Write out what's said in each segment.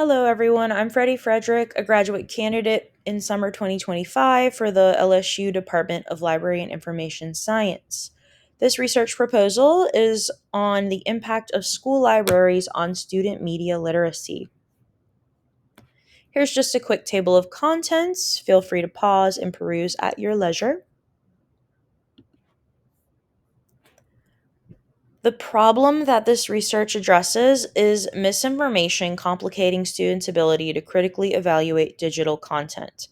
Hello, everyone. I'm Freddie Frederick, a graduate candidate in summer 2025 for the LSU Department of Library and Information Science. This research proposal is on the impact of school libraries on student media literacy. Here's just a quick table of contents. Feel free to pause and peruse at your leisure. The problem that this research addresses is misinformation complicating students' ability to critically evaluate digital content.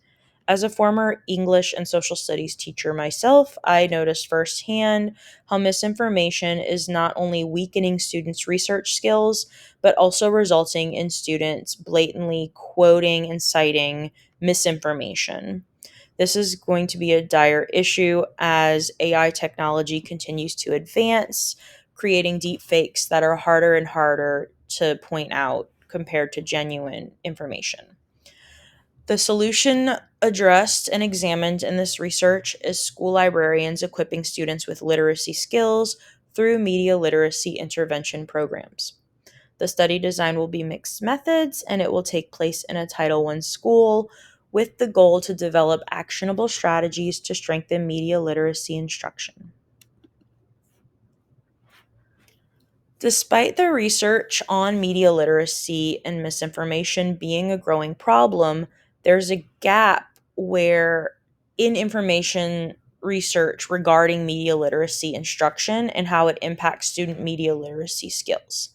As a former English and social studies teacher myself, I noticed firsthand how misinformation is not only weakening students' research skills, but also resulting in students blatantly quoting and citing misinformation. This is going to be a dire issue as AI technology continues to advance, creating deep fakes that are harder and harder to point out compared to genuine information. The solution addressed and examined in this research is school librarians equipping students with literacy skills through media literacy intervention programs. The study design will be mixed methods and it will take place in a Title I school with the goal to develop actionable strategies to strengthen media literacy instruction. Despite the research on media literacy and misinformation being a growing problem, there's a gap where in information research regarding media literacy instruction and how it impacts student media literacy skills.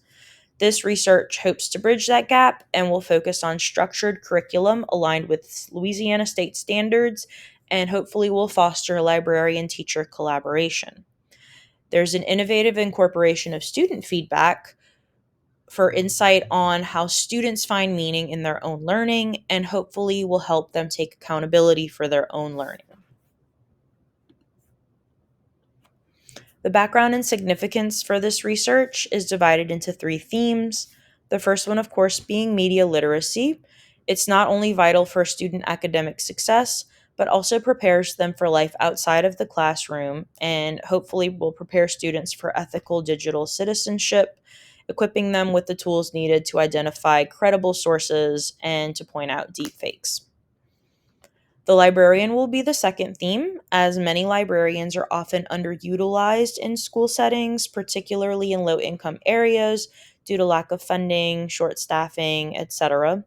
This research hopes to bridge that gap and will focus on structured curriculum aligned with Louisiana state standards and hopefully will foster librarian teacher collaboration. There's an innovative incorporation of student feedback for insight on how students find meaning in their own learning and hopefully will help them take accountability for their own learning. The background and significance for this research is divided into three themes. The first one, of course, being media literacy. It's not only vital for student academic success, but also prepares them for life outside of the classroom and hopefully will prepare students for ethical digital citizenship, equipping them with the tools needed to identify credible sources and to point out deepfakes. The librarian will be the second theme, as many librarians are often underutilized in school settings, particularly in low income areas due to lack of funding, short staffing, etc.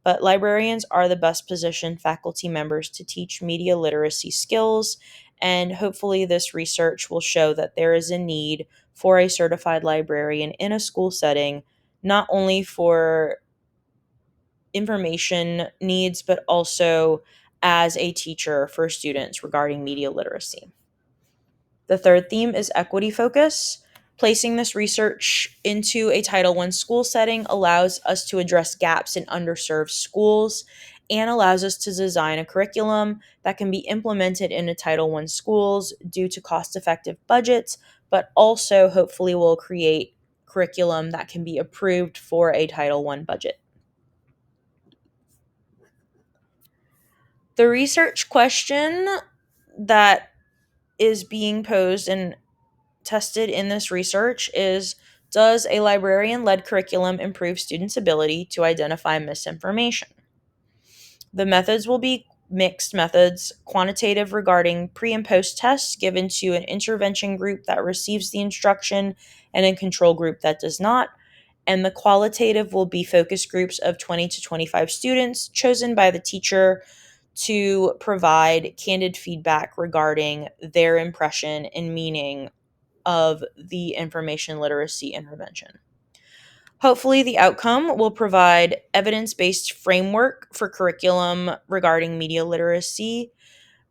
But librarians are the best positioned faculty members to teach media literacy skills, and hopefully, this research will show that there is a need for a certified librarian in a school setting, not only for information needs, but also as a teacher for students regarding media literacy. The third theme is equity focus. Placing this research into a Title I school setting allows us to address gaps in underserved schools and allows us to design a curriculum that can be implemented into Title I schools due to cost effective budgets, but also hopefully will create curriculum that can be approved for a Title I budget. The research question that is being posed and tested in this research is: does a librarian led curriculum improve students' ability to identify misinformation? The methods will be mixed methods, quantitative regarding pre and post tests given to an intervention group that receives the instruction and a control group that does not. And the qualitative will be focus groups of 20 to 25 students chosen by the teacher to provide candid feedback regarding their impression and meaning of the information literacy intervention. Hopefully, the outcome will provide evidence based framework for curriculum regarding media literacy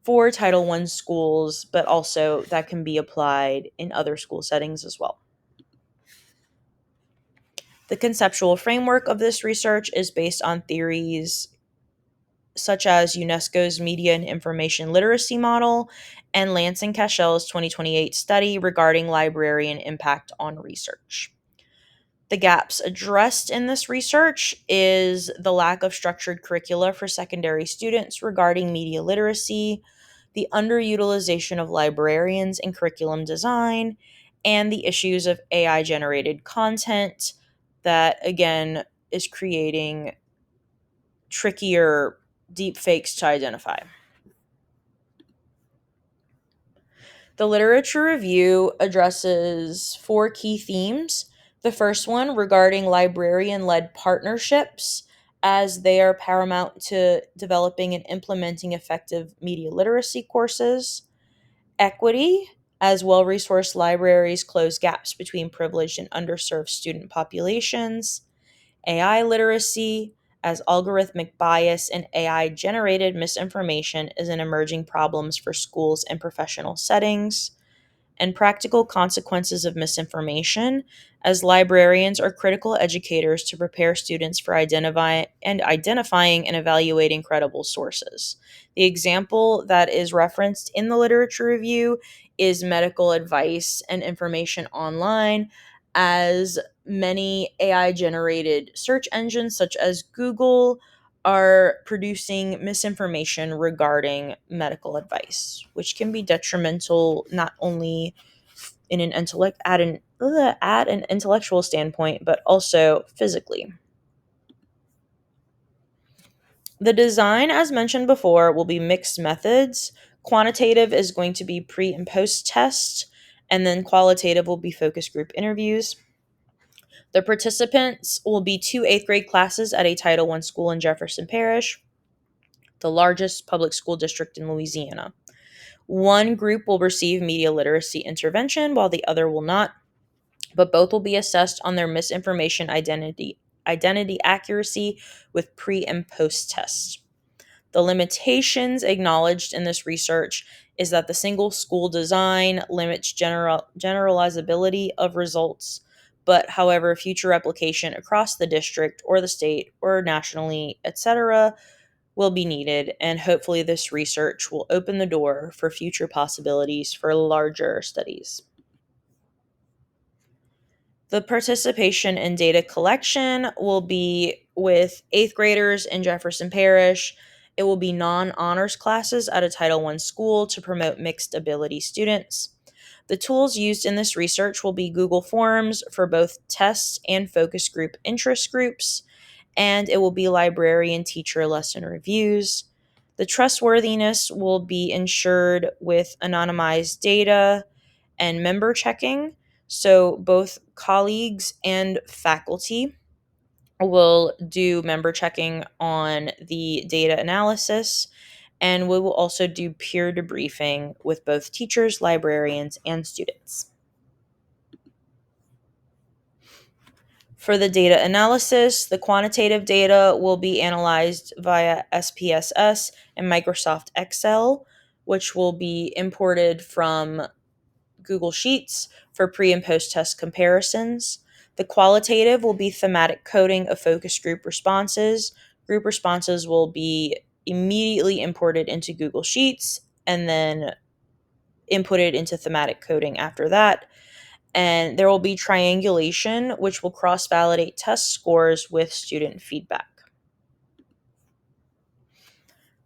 for Title I schools, but also that can be applied in other school settings as well. The conceptual framework of this research is based on theories such as UNESCO's Media and Information Literacy Model and Lance and Cashell's 2028 study regarding librarian impact on research. The gaps addressed in this research is the lack of structured curricula for secondary students regarding media literacy, the underutilization of librarians in curriculum design, and the issues of AI generated content that, again, is creating trickier deep fakes to identify. The literature review addresses four key themes. The first one regarding librarian led partnerships, as they are paramount to developing and implementing effective media literacy courses. Equity, as well resourced libraries close gaps between privileged and underserved student populations. AI literacy, as algorithmic bias and AI generated misinformation is an emerging problems for schools and professional settings. And practical consequences of misinformation, as librarians are critical educators to prepare students for identifying and evaluating credible sources. The example that is referenced in the literature review is medical advice and information online, as many AI generated search engines such as Google are producing misinformation regarding medical advice, which can be detrimental not only in an at an intellectual standpoint, but also physically. The design, as mentioned before, will be mixed methods. Quantitative is going to be pre and post test, and then qualitative will be focus group interviews. The participants will be two eighth grade classes at a Title I school in Jefferson Parish, the largest public school district in Louisiana. One group will receive media literacy intervention while the other will not, but both will be assessed on their misinformation identity accuracy with pre and post tests. The limitations acknowledged in this research is that the single school design limits generalizability of results, but however, future replication across the district or the state or nationally, etc., will be needed, and hopefully, this research will open the door for future possibilities for larger studies. The participation in data collection will be with eighth graders in Jefferson Parish. It will be non honors classes at a Title I school to promote mixed ability students. The tools used in this research will be Google Forms for both tests and focus group interest groups, and it will be librarian teacher lesson reviews. The trustworthiness will be ensured with anonymized data and member checking. So both colleagues and faculty will do member checking on the data analysis, and we will also do peer debriefing with both teachers, librarians, and students. For the data analysis, the quantitative data will be analyzed via SPSS and Microsoft Excel, which will be imported from Google Sheets for pre and post test comparisons. The qualitative will be thematic coding of focus group responses. Group responses will be immediately imported into Google Sheets and then inputted into thematic coding after that. And there will be triangulation, which will cross validate test scores with student feedback.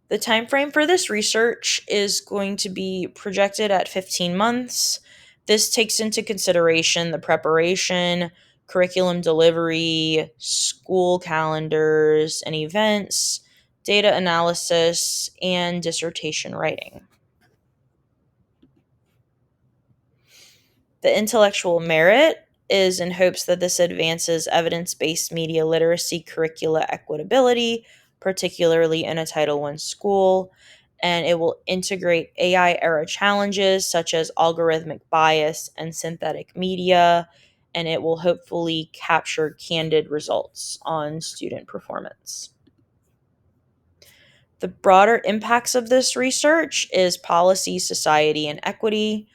The time frame for this research is going to be projected at 15 months. This takes into consideration the preparation, curriculum delivery, school calendars and events, data analysis, and dissertation writing. The intellectual merit is in hopes that this advances evidence-based media literacy curricula equitability, particularly in a Title I school, and it will integrate AI era challenges such as algorithmic bias and synthetic media, and it will hopefully capture candid results on student performance. The broader impacts of this research is policy, society, and equity.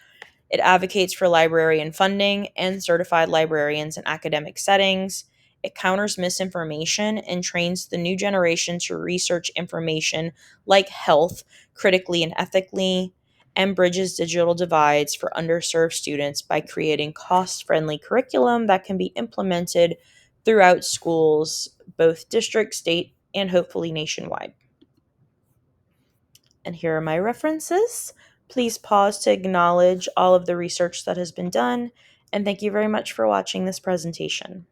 It advocates for librarian funding and certified librarians in academic settings. It counters misinformation and trains the new generation to research information like health critically and ethically, and bridges digital divides for underserved students by creating cost-friendly curriculum that can be implemented throughout schools, both district, state, and hopefully nationwide. And here are my references. Please pause to acknowledge all of the research that has been done, and thank you very much for watching this presentation.